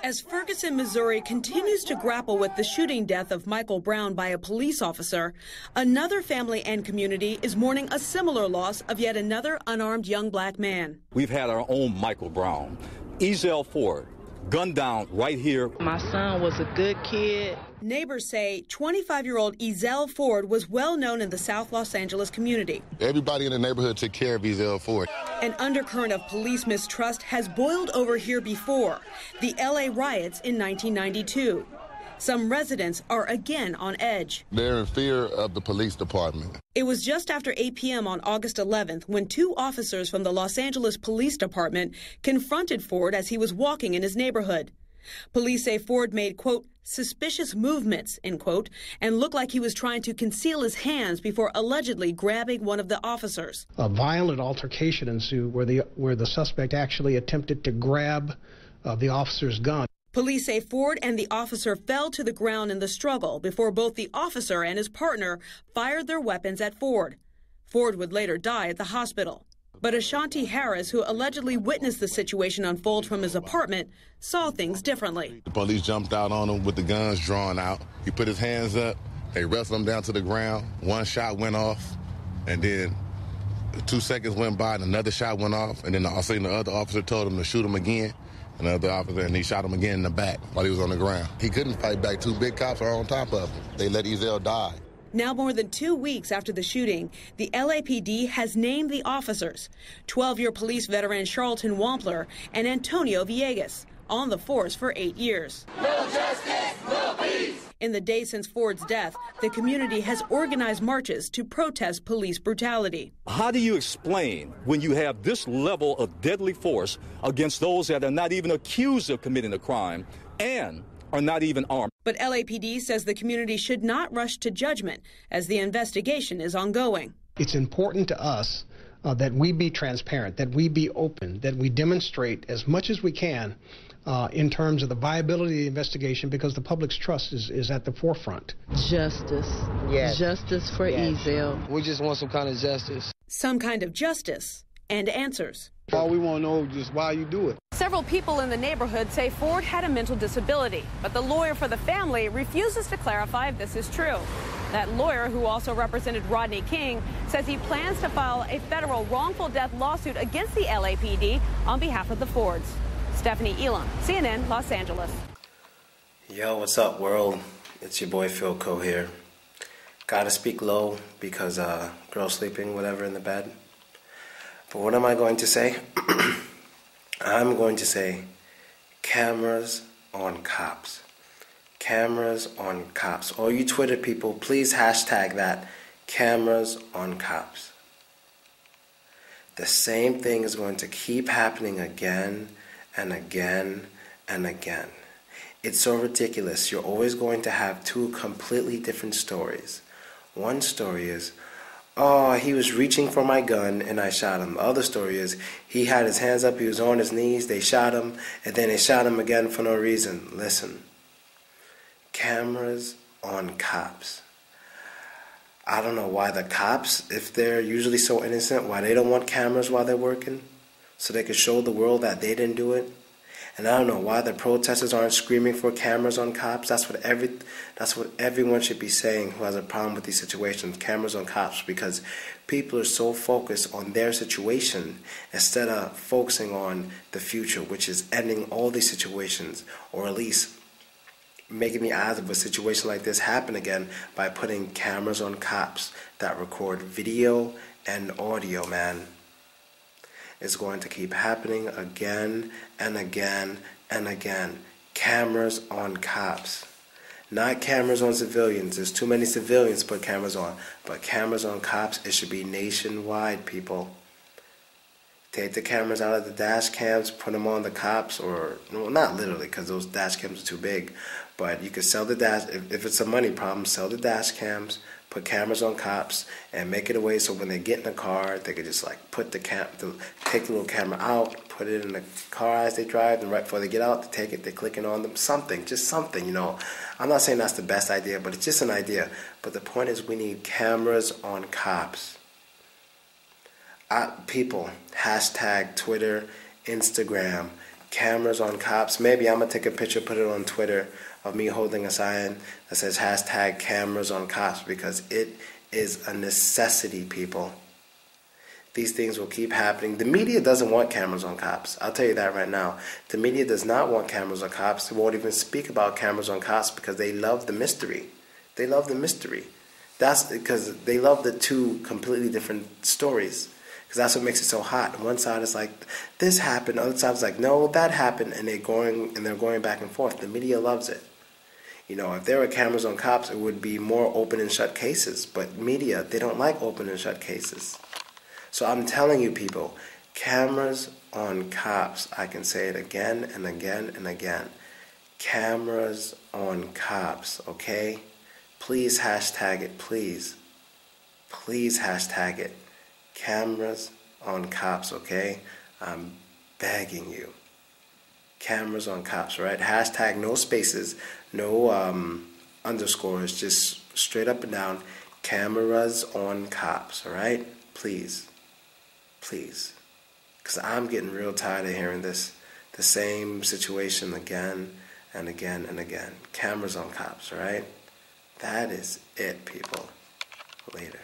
As Ferguson, Missouri continues to grapple with the shooting death of Michael Brown by a police officer, another family and community is mourning a similar loss of yet another unarmed young black man. We've had our own Michael Brown, Ezell Ford, gunned down right here. My son was a good kid. Neighbors say 25-year-old Ezell Ford was well known in the South Los Angeles community. Everybody in the neighborhood took care of Ezell Ford. An undercurrent of police mistrust has boiled over here before, the LA riots in 1992. Some residents are again on edge. They're in fear of the police department. It was just after 8 p.m. on August 11th when two officers from the Los Angeles Police Department confronted Ford as he was walking in his neighborhood. Police say Ford made, quote, suspicious movements, end quote, and looked like he was trying to conceal his hands before allegedly grabbing one of the officers. A violent altercation ensued where the suspect actually attempted to grab the officer's gun. Police say Ford and the officer fell to the ground in the struggle before both the officer and his partner fired their weapons at Ford. Ford would later die at the hospital. But Ashanti Harris, who allegedly witnessed the situation unfold from his apartment, saw things differently. The police jumped out on him with the guns drawn out. He put his hands up. They wrestled him down to the ground. One shot went off, and then 2 seconds went by, and another shot went off. And then the other officer told him to shoot him again. Another officer, and he shot him again in the back while he was on the ground. He couldn't fight back. Two big cops are on top of him. They let Ezell die. Now more than 2 weeks after the shooting, the LAPD has named the officers, 12-year police veteran Sharlton Wampler and Antonio Villegas, on the force for 8 years. No justice, no peace. In the days since Ford's death, the community has organized marches to protest police brutality. How do you explain when you have this level of deadly force against those that are not even accused of committing a crime and are not even armed? But LAPD says the community should not rush to judgment as the investigation is ongoing. It's important to us that we be transparent, that we be open, that we demonstrate as much as we can in terms of the viability of the investigation, because the public's trust is at the forefront. Justice. Yes. Justice for Ezell. We just want some kind of justice. Some kind of justice and answers. All we want to know is just why you do it. Several people in the neighborhood say Ford had a mental disability, but the lawyer for the family refuses to clarify if this is true. That lawyer, who also represented Rodney King, says he plans to file a federal wrongful death lawsuit against the LAPD on behalf of the Fords. Stephanie Elam, CNN, Los Angeles. Yo, what's up, world? It's your boy Philko here. Gotta speak low because girl sleeping, whatever, in the bed. But what am I going to say? I'm going to say cameras on cops. Cameras on cops. All you Twitter people, please hashtag that, cameras on cops. The same thing is going to keep happening again and again and again. It's so ridiculous. You're always going to have two completely different stories. One story is, oh, he was reaching for my gun and I shot him. The other story is, he had his hands up, he was on his knees, they shot him, and then they shot him again for no reason. Listen, cameras on cops. I don't know why the cops, if they're usually so innocent, why they don't want cameras while they're working, so they could show the world that they didn't do it. And I don't know why the protesters aren't screaming for cameras on cops. That's what everyone should be saying who has a problem with these situations, cameras on cops, because people are so focused on their situation instead of focusing on the future, which is ending all these situations, or at least making the odds of a situation like this happen again by putting cameras on cops that record video and audio, man. It's going to keep happening again and again and again. Cameras on cops. Not cameras on civilians. There's too many civilians to put cameras on. But cameras on cops, it should be nationwide, people. Take the cameras out of the dash cams, put them on the cops, or, well, not literally, because those dash cams are too big. But you could sell the dash, if it's a money problem, sell the dash cams, put cameras on cops, and make it a way so when they get in the car, they could just like put take the little camera out, put it in the car as they drive, and right before they get out, they take it, they're clicking on them, something, just something, you know. I'm not saying that's the best idea, but it's just an idea. But the point is, we need cameras on cops. People, hashtag Twitter, Instagram, cameras on cops. Maybe I'm going to take a picture, put it on Twitter of me holding a sign that says hashtag cameras on cops, because it is a necessity, people. These things will keep happening. The media doesn't want cameras on cops. I'll tell you that right now. The media does not want cameras on cops. They won't even speak about cameras on cops because they love the mystery. They love the mystery. That's because they love the two completely different stories. Because that's what makes it so hot. One side is like, this happened. The other side is like, no, that happened. And they're going back and forth. The media loves it. You know, if there were cameras on cops, it would be more open and shut cases. But media, they don't like open and shut cases. So I'm telling you, people, cameras on cops. I can say it again and again and again. Cameras on cops, okay? Please hashtag it, please. Please hashtag it. Cameras on cops, okay? I'm begging you. Cameras on cops, right? Hashtag no spaces, no underscores, just straight up and down. Cameras on cops, all right? Please. Please. Because I'm getting real tired of hearing the same situation again and again and again. Cameras on cops, all right? That is it, people. Later.